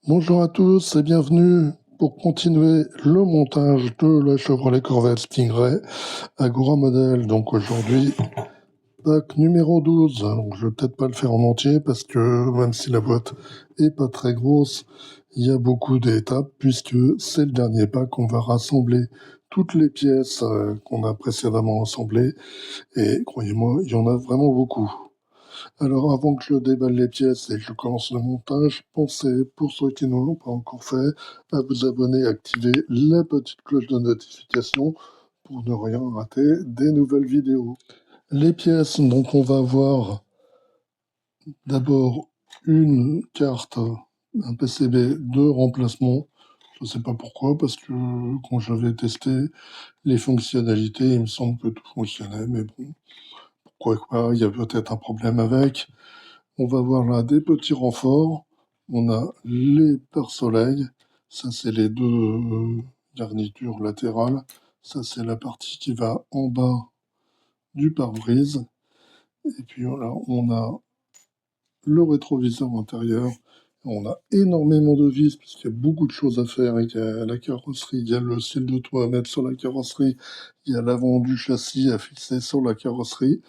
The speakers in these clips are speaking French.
Bonjour à tous et bienvenue pour continuer le montage de la Chevrolet Corvette Stingray Agora Model. Donc aujourd'hui, pack numéro 12. Donc, je vais peut-être pas le faire en entier parce que même si la boîte est pas très grosse, il y a beaucoup d'étapes puisque c'est le dernier pack. On va rassembler toutes les pièces qu'on a précédemment assemblées et croyez-moi, il y en a vraiment beaucoup. Alors, avant que je déballe les pièces et que je commence le montage, pensez, pour ceux qui ne l'ont pas encore fait, à vous abonner et activer la petite cloche de notification pour ne rien rater des nouvelles vidéos. Les pièces, donc on va avoir d'abord une carte, un PCB de remplacement. Je ne sais pas pourquoi, parce que quand j'avais testé les fonctionnalités, il me semble que tout fonctionnait, mais bon, pourquoi pas, il y a peut-être un problème avec. On va voir là des petits renforts. On a les pare-soleil. Ça, c'est les deux garnitures latérales. Ça, c'est la partie qui va en bas du pare-brise. Et puis là, on a le rétroviseur intérieur. On a énormément de vis puisqu'il y a beaucoup de choses à faire. Il y a la carrosserie, il y a le ciel de toit à mettre sur la carrosserie, il y a l'avant du châssis à fixer sur la carrosserie.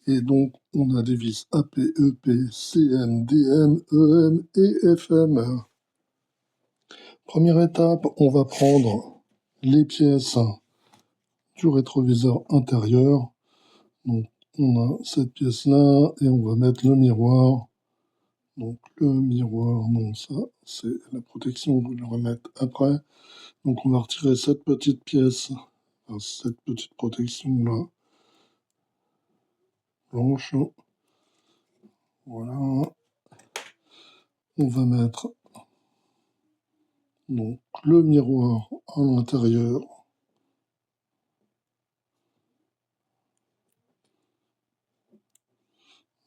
Et donc, on a des vis AP, EP, CM, DM, EM et FM. Première étape, on va prendre les pièces du rétroviseur intérieur. Donc, on a cette pièce-là et on va mettre le miroir. Donc, le miroir, non, ça, c'est la protection, on va le remettre après. Donc, on va retirer cette petite pièce, enfin, cette petite protection-là, blanche. Voilà. On va mettre donc le miroir à l'intérieur.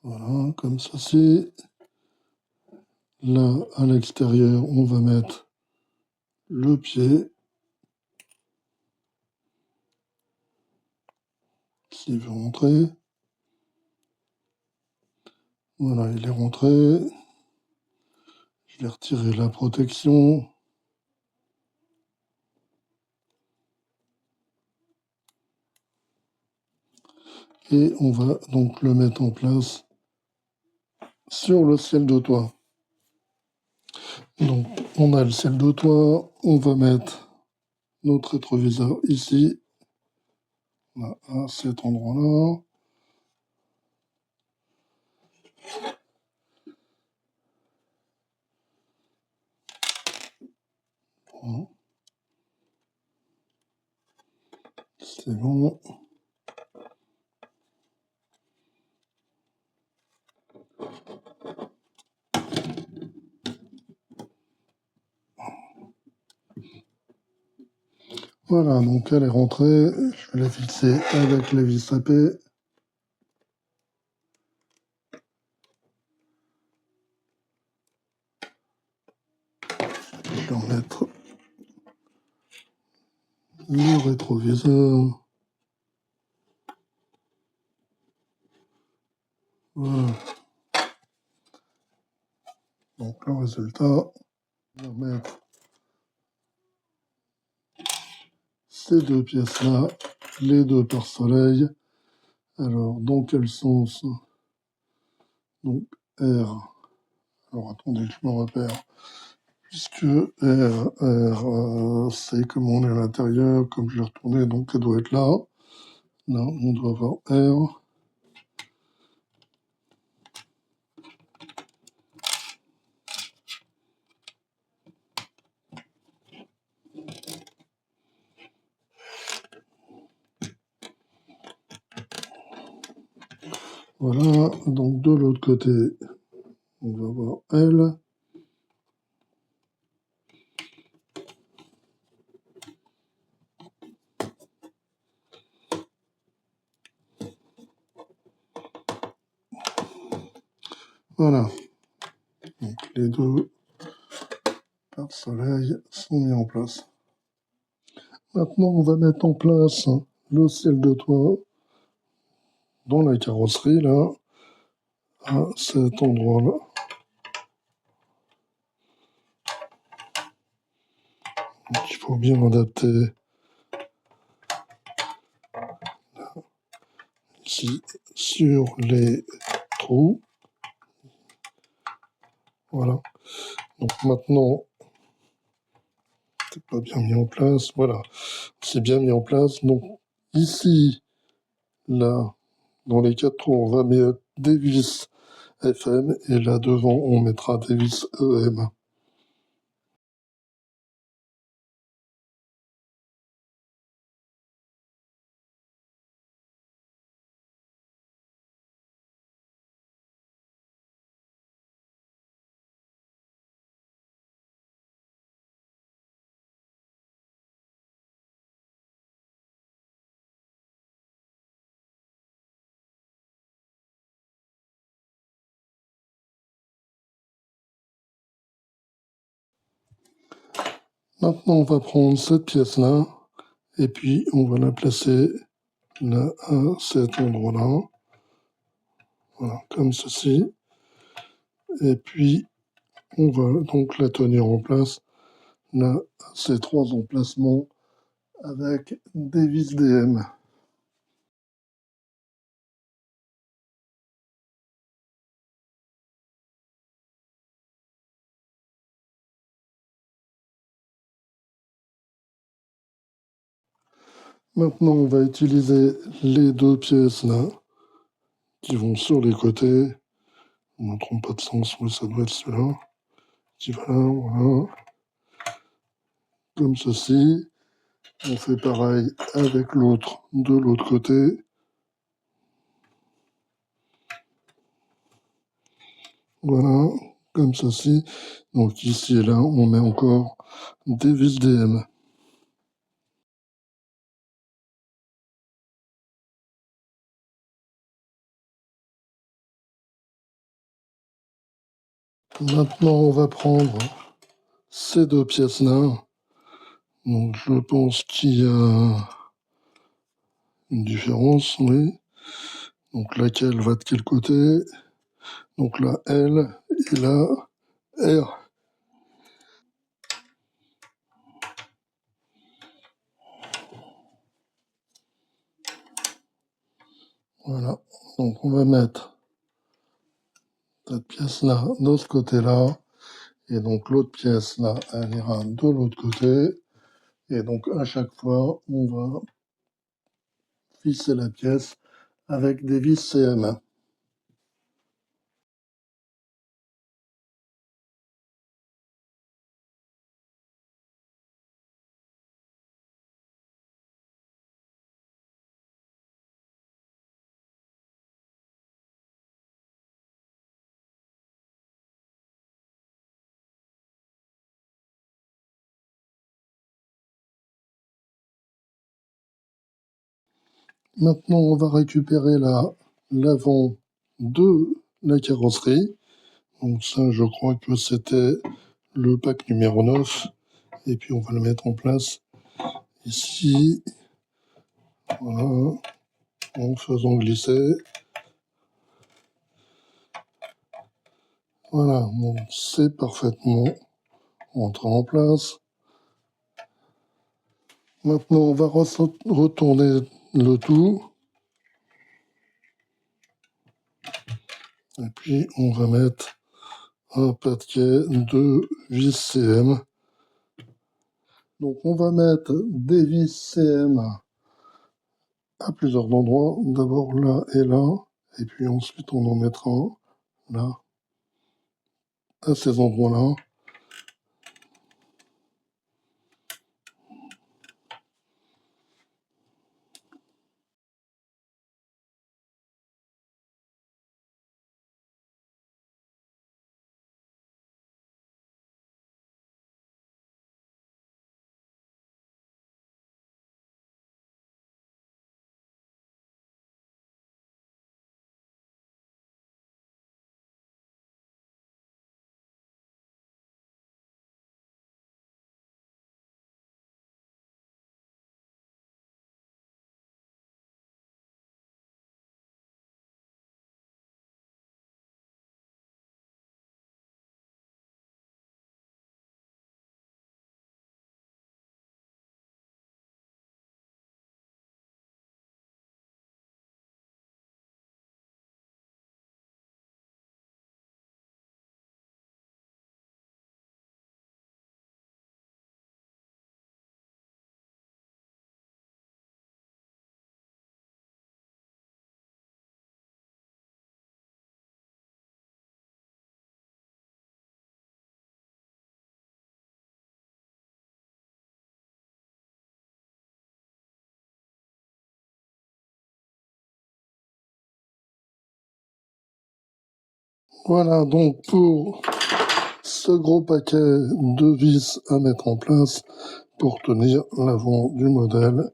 Voilà, comme ceci. Là, à l'extérieur, on va mettre le pied. S'il veut rentrer. Voilà, il est rentré. Je vais retirer la protection. Et on va donc le mettre en place sur le ciel de toit. Donc, on a le ciel de toit. On va mettre notre rétroviseur ici. Là, à cet endroit-là. Voilà. C'est bon. Voilà, donc elle est rentrée. Je vais la fixer avec les vis sapées. Je vais remettre le rétroviseur. Voilà. Donc le résultat, je vais remettre ces deux pièces-là, les deux pare-soleil. Alors, dans quel sens? Donc R. Alors attendez, je me repère. Puisque R, c'est comme on est à l'intérieur, comme je l'ai retourné, donc elle doit être là. Là, on doit avoir R. Voilà, donc de l'autre côté, on va avoir L. Voilà, donc les deux pare-soleil sont mis en place. Maintenant, on va mettre en place le ciel de toit dans la carrosserie, là, à cet endroit-là. Donc il faut bien adapter ici sur les trous. Voilà. Donc maintenant, c'est pas bien mis en place. Voilà. C'est bien mis en place. Donc ici, là, dans les quatre trous, on va mettre des vis FM et là devant, on mettra des vis EM. Maintenant, on va prendre cette pièce-là et puis on va la placer là à cet endroit-là. Voilà, comme ceci. Et puis, on va donc la tenir en place là à ces trois emplacements avec des vis DM. Maintenant, on va utiliser les deux pièces là qui vont sur les côtés. On ne trompe pas de sens, mais ça doit être celui-là. Qui va là, voilà. Comme ceci. On fait pareil avec l'autre de l'autre côté. Voilà, comme ceci. Donc ici et là, on met encore des vis DM. Maintenant, on va prendre ces deux pièces-là. Donc je pense qu'il y a une différence, oui. Donc laquelle va de quel côté? Donc la L et la R. Voilà. Donc on va mettre cette pièce-là de ce côté-là. Et donc l'autre pièce là, elle ira de l'autre côté. Et donc à chaque fois, on va visser la pièce avec des vis CM. Maintenant, on va récupérer l'avant de la carrosserie. Donc ça, je crois que c'était le pack numéro 9. Et puis on va le mettre en place ici. Voilà. En faisant glisser. Voilà. Bon, c'est parfaitement entré en place. Maintenant, on va retourner le tout. Et puis, on va mettre un paquet de vis CM. Donc, on va mettre des vis CM à plusieurs endroits. D'abord là et là. Et puis ensuite, on en mettra là, à ces endroits-là. Voilà donc pour ce gros paquet de vis à mettre en place pour tenir l'avant du modèle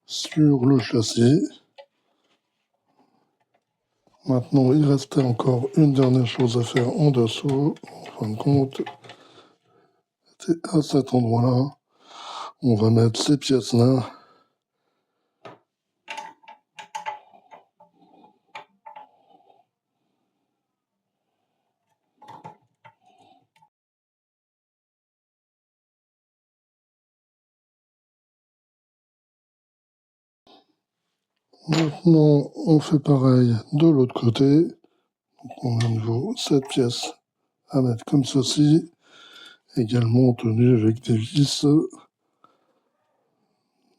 sur le châssis. Maintenant, il restait encore une dernière chose à faire en dessous. En fin de compte, c'est à cet endroit-là, on va mettre ces pièces-là. Maintenant, on fait pareil de l'autre côté. Donc, on a à nouveau cette pièce à mettre comme ceci, également tenue avec des vis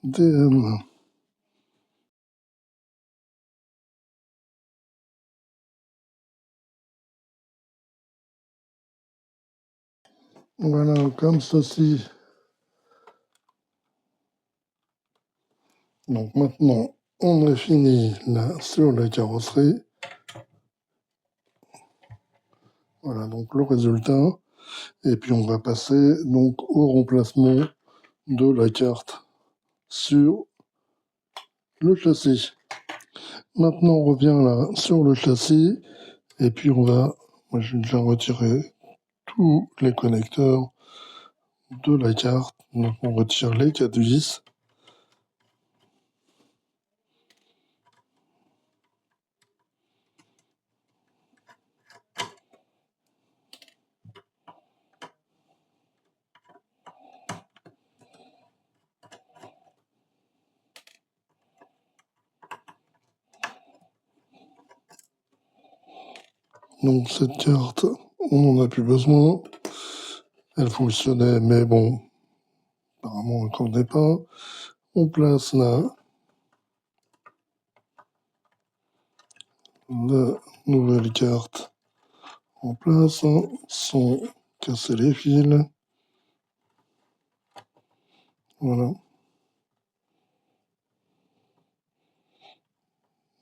DM. Voilà, comme ceci. Donc maintenant, on a fini là sur la carrosserie. Voilà donc le résultat. Et puis on va passer donc au remplacement de la carte sur le châssis. Maintenant on revient là sur le châssis et puis moi j'ai déjà retiré tous les connecteurs de la carte. Donc on retire les 4 vis. Donc cette carte, on n'en a plus besoin. Elle fonctionnait, mais bon, apparemment elle ne convenait pas. On place là la nouvelle carte en place sans casser les fils. Voilà.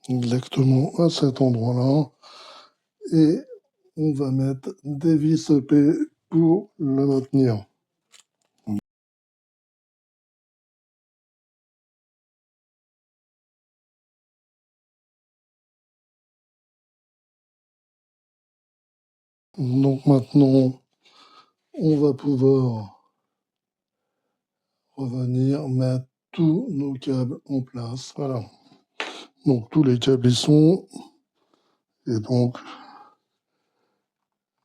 Exactement à cet endroit-là. Et on va mettre des vis EP pour le maintenir. Donc maintenant, on va pouvoir revenir mettre tous nos câbles en place. Voilà. Donc tous les câbles y sont. Et donc,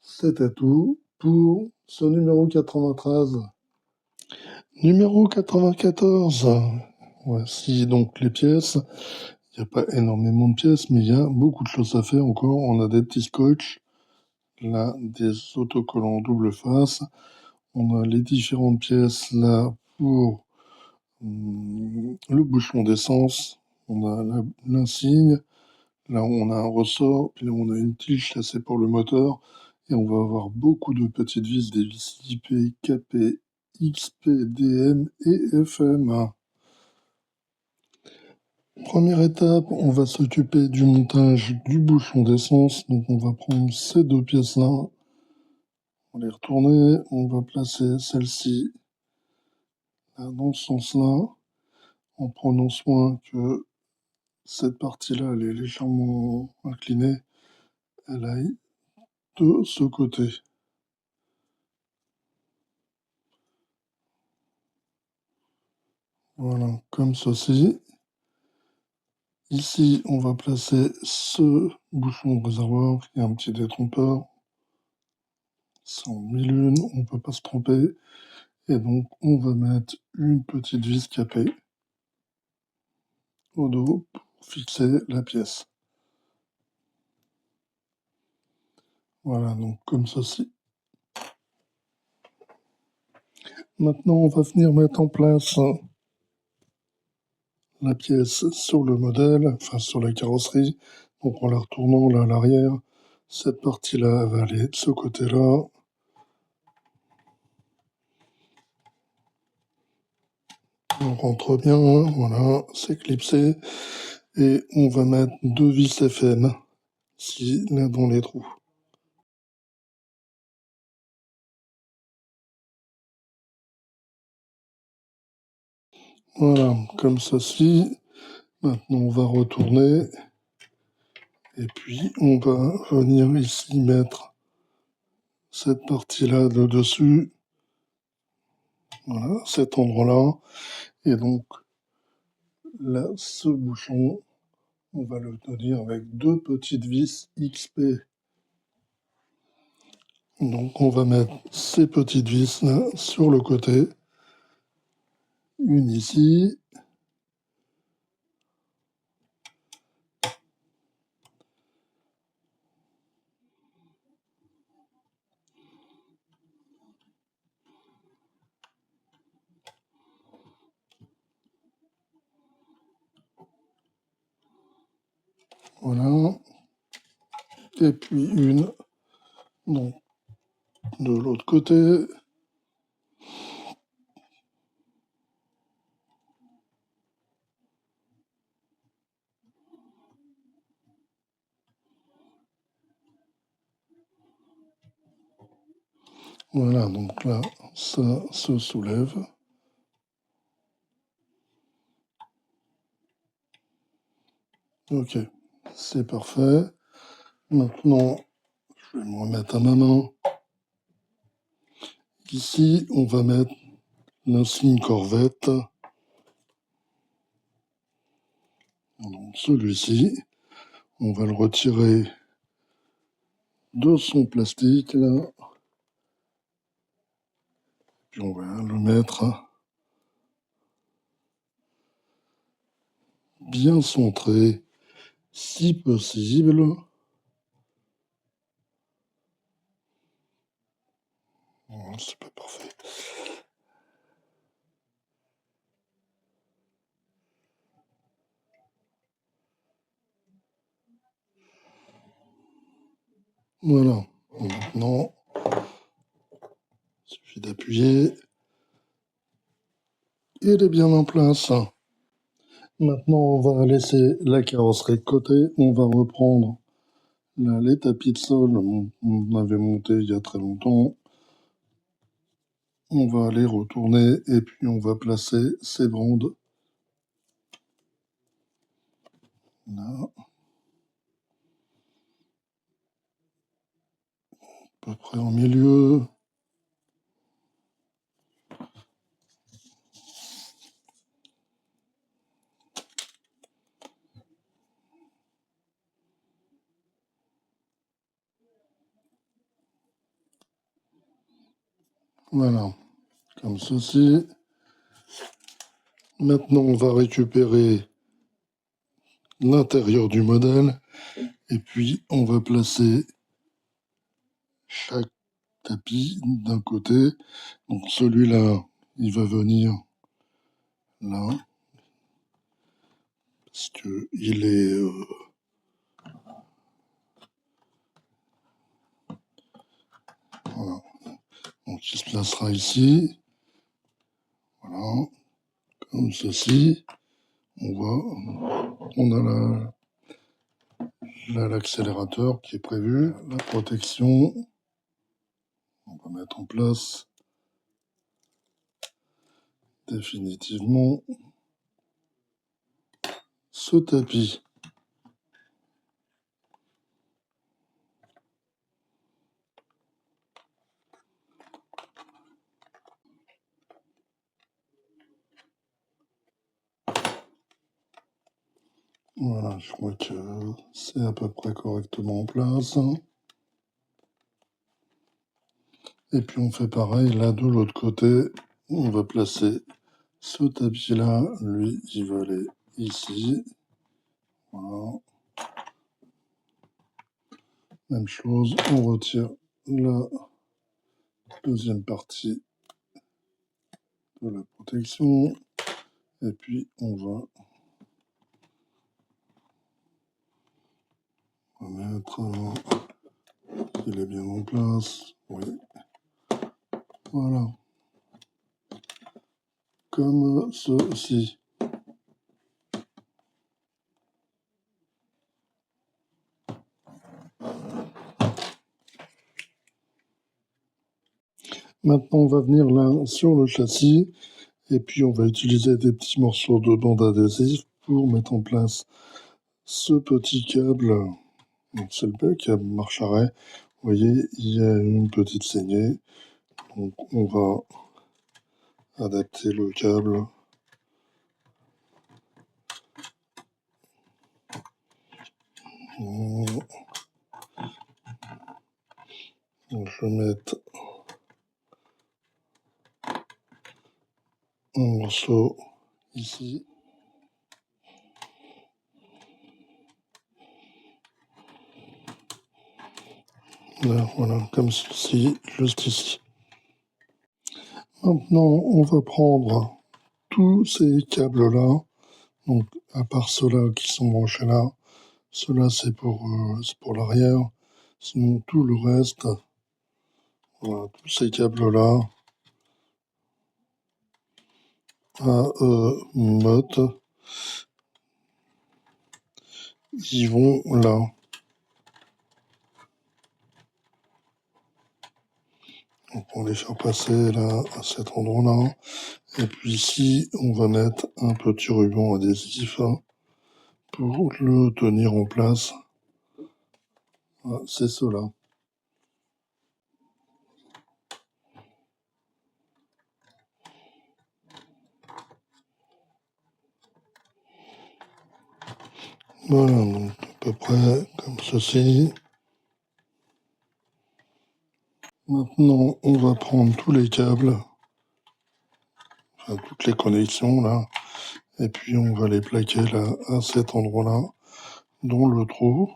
c'était tout pour ce numéro 93. Numéro 94. Voici donc les pièces. Il n'y a pas énormément de pièces, mais il y a beaucoup de choses à faire encore. On a des petits scotch, là, des autocollants double face. On a les différentes pièces là pour le bouchon d'essence. On a l'insigne. Là, on a un ressort. Puis là, on a une tige, là, c'est pour le moteur. Et on va avoir beaucoup de petites vis, des vis IP, KP, XP, DM et FM. Première étape, on va s'occuper du montage du bouchon d'essence. Donc on va prendre ces deux pièces-là, on va les retourner, on va placer celle-ci dans ce sens-là, en prenant soin que cette partie-là, elle est légèrement inclinée, elle aille de ce côté. Voilà, comme ceci. Ici, on va placer ce bouchon de réservoir, qui est un petit détrompeur. C'est en 1001, on ne peut pas se tromper. Et donc, on va mettre une petite vis capée au dos pour fixer la pièce. Voilà, donc comme ceci. Maintenant, on va venir mettre en place la pièce sur le modèle, enfin sur la carrosserie. Donc en la retournant là à l'arrière, cette partie-là va aller de ce côté-là. On rentre bien, voilà, c'est clipsé. Et on va mettre deux vis FM, ici, là dans les trous. Voilà, comme ceci. Maintenant, on va retourner. Et puis, on va venir ici mettre cette partie-là de dessus. Voilà, cet endroit-là. Et donc, là, ce bouchon, on va le tenir avec deux petites vis XP. Donc, on va mettre ces petites vis-là sur le côté. Une ici. Voilà. Et puis une, donc, de l'autre côté. Voilà, donc là, ça se soulève. Ok, c'est parfait. Maintenant, je vais me remettre à ma main. Ici, on va mettre l'insigne corvette. Donc celui-ci, on va le retirer de son plastique, là. Puis on va le mettre bien centré, si possible. C'est pas parfait. Voilà. Maintenant, il suffit d'appuyer. Et elle est bien en place. Maintenant, on va laisser la carrosserie de côté. On va reprendre là, les tapis de sol. On avait monté il y a très longtemps. On va les retourner et puis on va placer ces bandes là, à peu près au milieu. Voilà, comme ceci. Maintenant, on va récupérer l'intérieur du modèle et puis on va placer chaque tapis d'un côté. Donc celui-là, il va venir là, parce que il est voilà. Donc il se placera ici, voilà, comme ceci. On a l'accélérateur qui est prévu, la protection. On va mettre en place définitivement ce tapis. Voilà, je crois que c'est à peu près correctement en place. Et puis on fait pareil là de l'autre côté. On va placer ce tapis-là. Lui, il va aller ici. Voilà. Même chose, on retire la deuxième partie de la protection. Et puis on va remettre. Il est bien en place. Oui. Voilà. Comme ceci. Maintenant, on va venir là sur le châssis Et puis on va utiliser des petits morceaux de bande adhésive pour mettre en place ce petit câble. Donc c'est le câble marche arrêt. Vous voyez, il y a une petite saignée. Donc on va adapter le câble. Je vais mettre un morceau ici. Là, voilà, comme ceci, juste ici. Maintenant, on va prendre tous ces câbles-là, donc à part ceux-là qui sont branchés là, ceux-là c'est pour l'arrière, sinon tout le reste, voilà, tous ces câbles-là, à mode, ils vont là. Donc on va les faire passer là, à cet endroit-là. Et puis ici, on va mettre un petit ruban adhésif hein, pour le tenir en place. Voilà, c'est cela. Voilà, donc à peu près comme ceci. Maintenant, on va prendre tous les câbles, enfin toutes les connexions là, et puis on va les plaquer là, à cet endroit-là, dans le trou.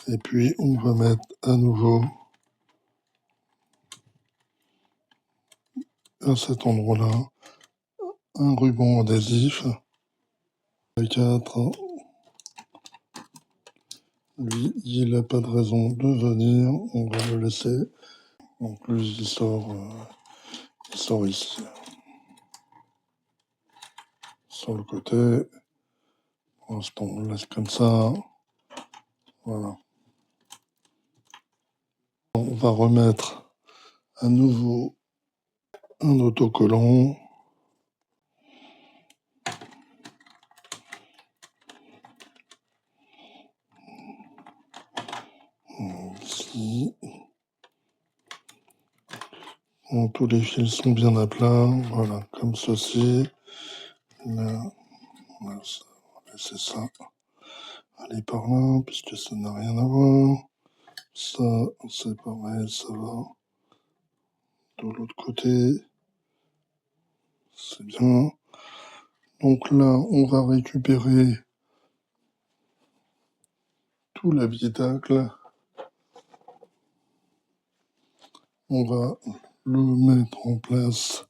Et puis on va mettre à nouveau à cet endroit-là un ruban adhésif. Le 4, lui, il n'a pas de raison de venir, on va le laisser. Donc lui, il sort ici, sur le côté. Pour l'instant, on le laisse comme ça. Voilà. On va remettre à nouveau un autocollant. Ici. Donc, tous les fils sont bien à plat. Voilà, comme ceci. Là, on va laisser ça aller par là, puisque ça n'a rien à voir. Ça, c'est pareil, ça va de l'autre côté. C'est bien. Donc là, on va récupérer tout l'habitacle. On va le mettre en place.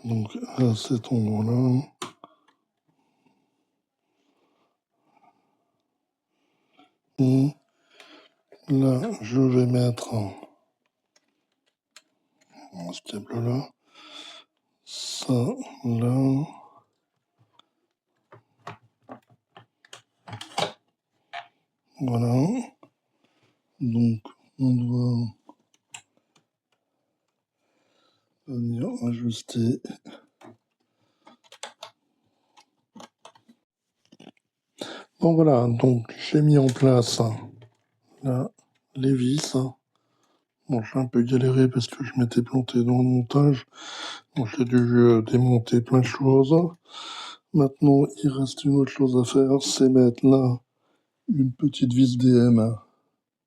Donc à cet endroit-là. Et là, je vais mettre ce câble-là. Ça, là. Voilà. Donc, on doit venir ajuster. Bon, voilà. Donc, j'ai mis en place là les vis. Bon, j'ai un peu galéré parce que je m'étais planté dans le montage. Donc, j'ai dû démonter plein de choses. Maintenant, il reste une autre chose à faire, c'est mettre là une petite vis DM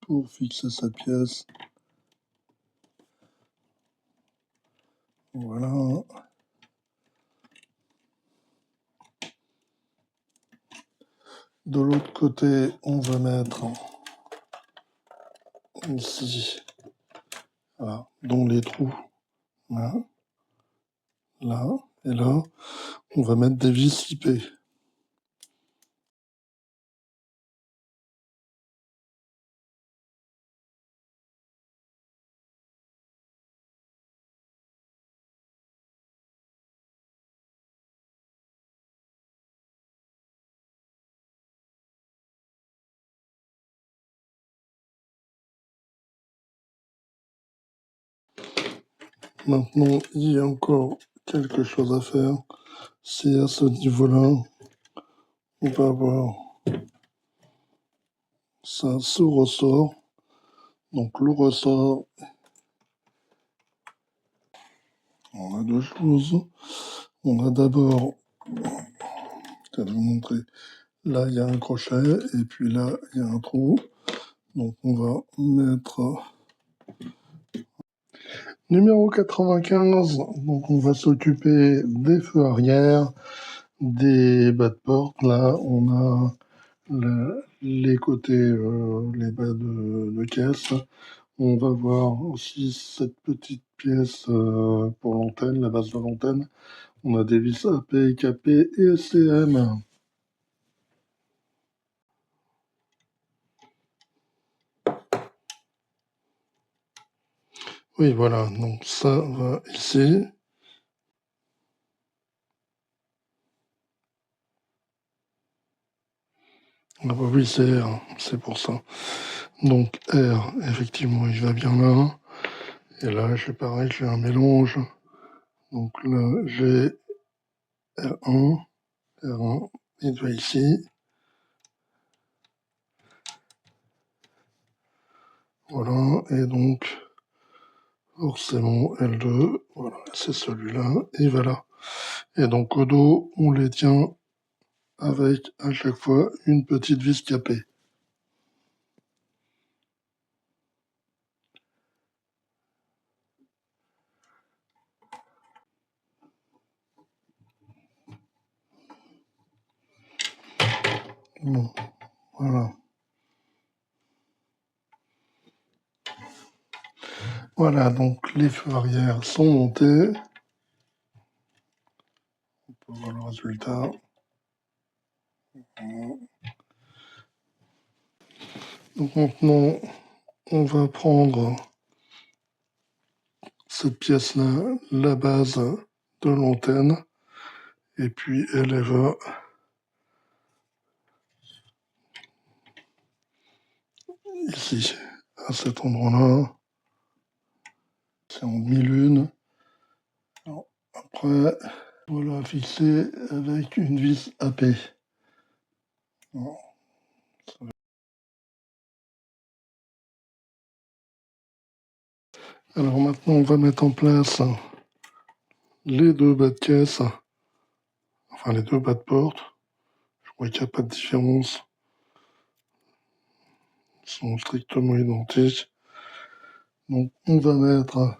pour fixer cette pièce. Voilà. De l'autre côté, on va mettre ici, voilà, dans les trous, là, là et là, on va mettre des vis IP. Maintenant, il y a encore quelque chose à faire. C'est à ce niveau-là, on va avoir ça, ce ressort. Donc le ressort, on a deux choses. On a d'abord, je vais vous montrer, là il y a un crochet et puis là il y a un trou. Donc on va mettre numéro 95. Donc on va s'occuper des feux arrière, des bas de porte. Là on a les côtés, les bas de caisse. On va voir aussi cette petite pièce pour l'antenne, la base de l'antenne. On a des vis AP, KP et SCM. Oui, voilà, donc ça va ici. Ah bah oui, c'est R, c'est pour ça. Donc R, effectivement, il va bien là. Et là, j'ai pareil, j'ai un mélange. Donc là, j'ai R1, R1, il va ici. Voilà, et donc, forcément, L2, voilà, c'est celui-là, et voilà. Et donc, au dos, on les tient avec, à chaque fois, une petite vis capée. Bon, voilà. Voilà, donc les feux arrière sont montés. On peut voir le résultat. Donc maintenant, on va prendre cette pièce-là, la base de l'antenne, et puis elle va ici, à cet endroit-là. C'est en demi-lune. Après, voilà, fixé avec une vis AP. Alors maintenant, on va mettre en place les deux bas de caisse, enfin les deux bas de porte. Je crois qu'il n'y a pas de différence. Ils sont strictement identiques. Donc on va mettre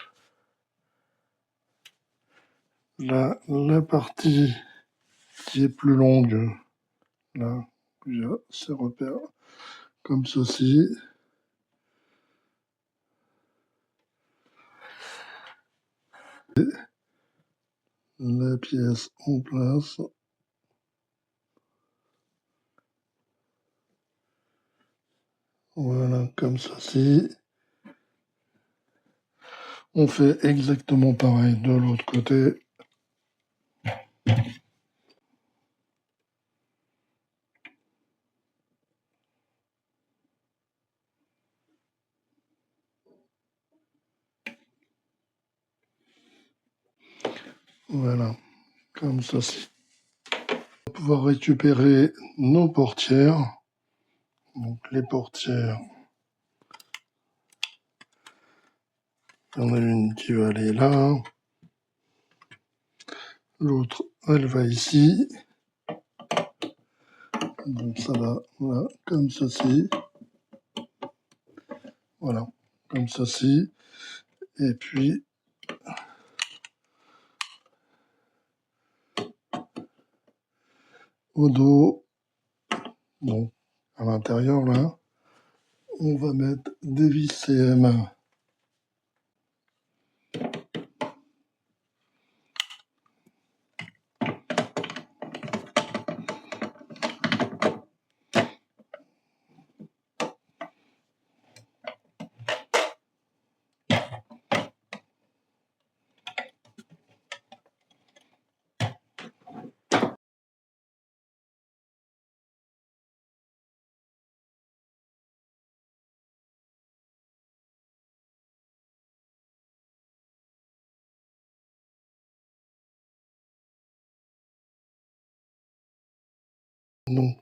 la partie qui est plus longue, là, via ces repères, comme ceci. La pièce en place. Voilà, comme ceci. On fait exactement pareil de l'autre côté. Voilà, comme ceci. On va pouvoir récupérer nos portières. Donc les portières, il y en a une qui va aller là. L'autre, elle va ici. Donc ça va, voilà, comme ceci. Voilà, comme ceci. Et puis, au dos, donc à l'intérieur là, on va mettre des vis CM. Donc,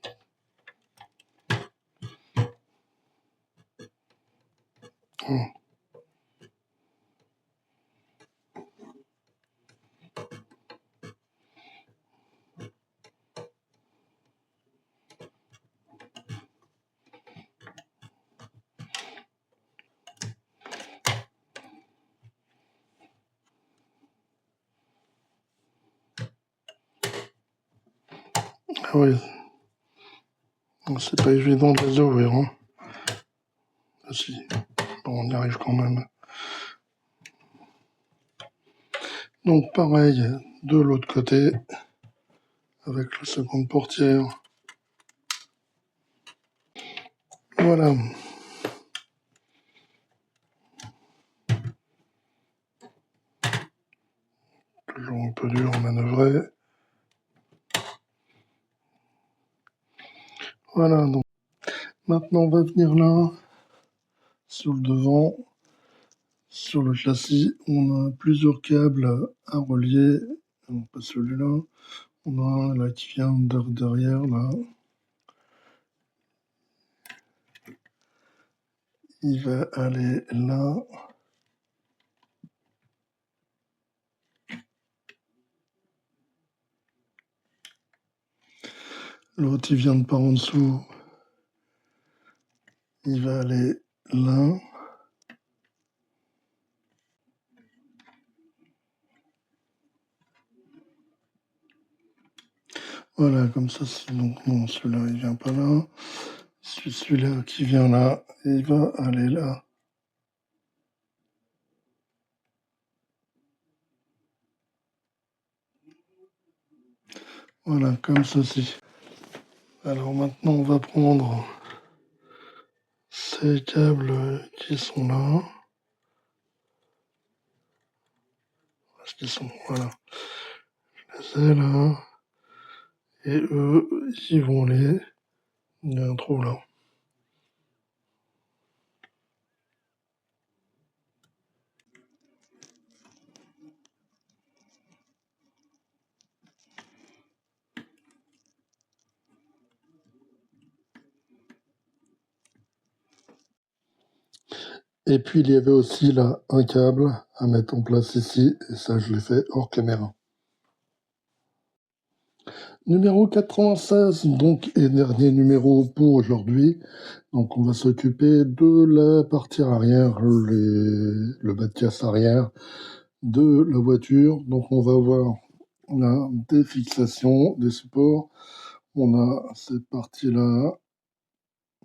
ah oui, c'est pas évident de les ouvrir. Hein. Ah, si, bon, on y arrive quand même. Donc pareil, de l'autre côté, avec la seconde portière. Voilà. Toujours un peu dur à manœuvrer. Voilà, donc maintenant on va venir là, sur le devant, sur le châssis, on a plusieurs câbles à relier. Non, pas celui-là. On a un là qui vient derrière, là. Il va aller là. L'autre, il vient de par en dessous. Il va aller là. Voilà, comme ça. Donc non, celui-là, il vient pas là. Celui-là qui vient là, il va aller là. Voilà, comme ceci. Alors maintenant, on va prendre ces câbles qui sont là. Parce qu'ils sont, voilà. Je les ai là. Et eux, ils vont aller. Il y a un trou là. Et puis il y avait aussi là un câble à mettre en place ici, et ça je l'ai fait hors caméra. Numéro 96, donc, et dernier numéro pour aujourd'hui. Donc on va s'occuper de la partie arrière, le bas de casse arrière de la voiture. Donc on va voir là des fixations, des supports. On a cette partie-là,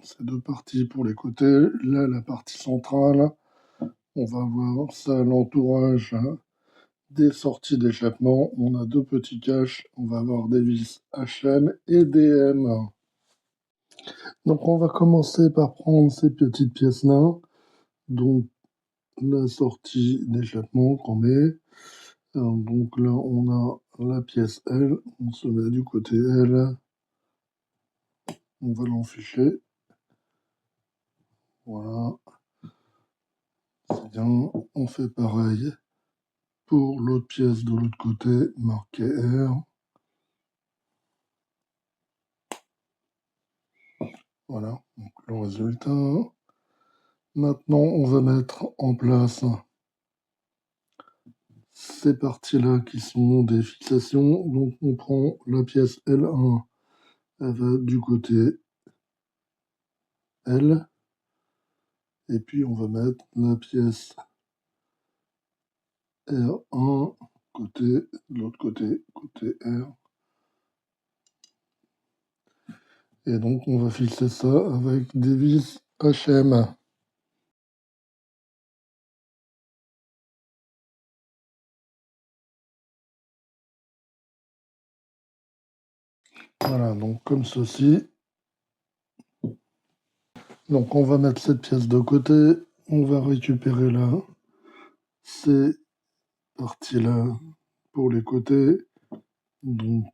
ces deux parties pour les côtés. Là, la partie centrale. On va voir ça, l'entourage des sorties d'échappement. On a deux petits caches. On va avoir des vis HM et DM. Donc on va commencer par prendre ces petites pièces-là. Donc la sortie d'échappement qu'on met. Donc là on a la pièce L. On se met du côté L. On va l'enficher. Voilà. C'est bien. On fait pareil pour l'autre pièce de l'autre côté, marquée R. Voilà, donc le résultat. Maintenant, on va mettre en place ces parties-là qui sont des fixations. Donc, on prend la pièce L1, elle va du côté L. Et puis, on va mettre la pièce R1 côté, de l'autre côté, côté R. Et donc, on va fixer ça avec des vis HM. Voilà, donc comme ceci. Donc, on va mettre cette pièce de côté. On va récupérer là ces parties-là pour les côtés. Donc,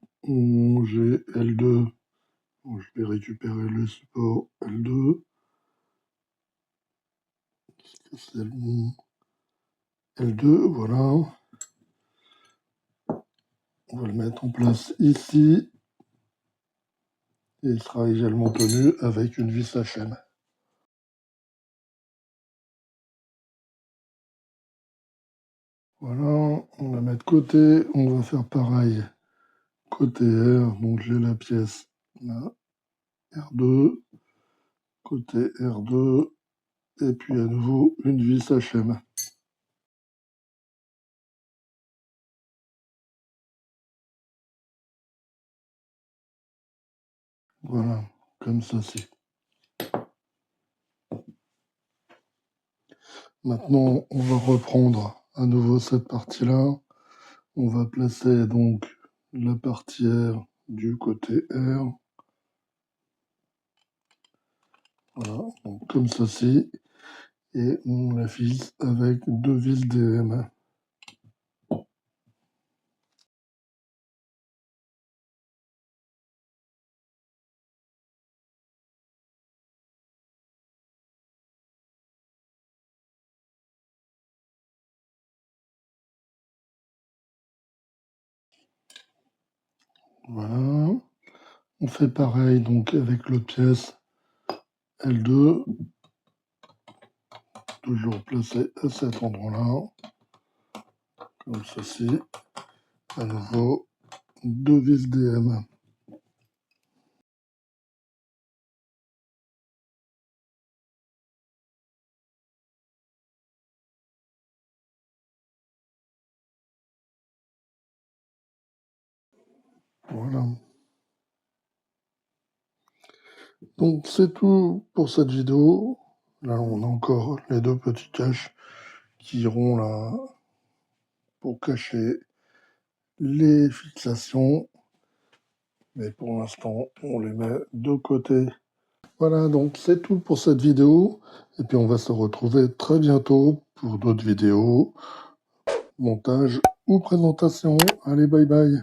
j'ai L2. Bon, je vais récupérer le support L2. C'est le L2, voilà. On va le mettre en place ici. Et il sera également tenu avec une vis HM. Voilà, on va mettre côté, on va faire pareil. Côté R, donc j'ai la pièce là, R2, côté R2, et puis à nouveau une vis HM. Voilà, comme ceci. Maintenant, on va reprendre à nouveau cette partie-là. On va placer donc la partie R du côté R. Voilà, donc comme ceci. Et on la fixe avec 2 vis DM. Voilà. On fait pareil donc avec l'autre pièce L2. Toujours placé à cet endroit-là. Comme ceci. À nouveau, 2 vis DM. Voilà. Donc c'est tout pour cette vidéo. Là on a encore les 2 petits caches qui iront là pour cacher les fixations. Mais pour l'instant on les met de côté. Voilà, donc c'est tout pour cette vidéo. Et puis on va se retrouver très bientôt pour d'autres vidéos, montage ou présentation. Allez, bye bye.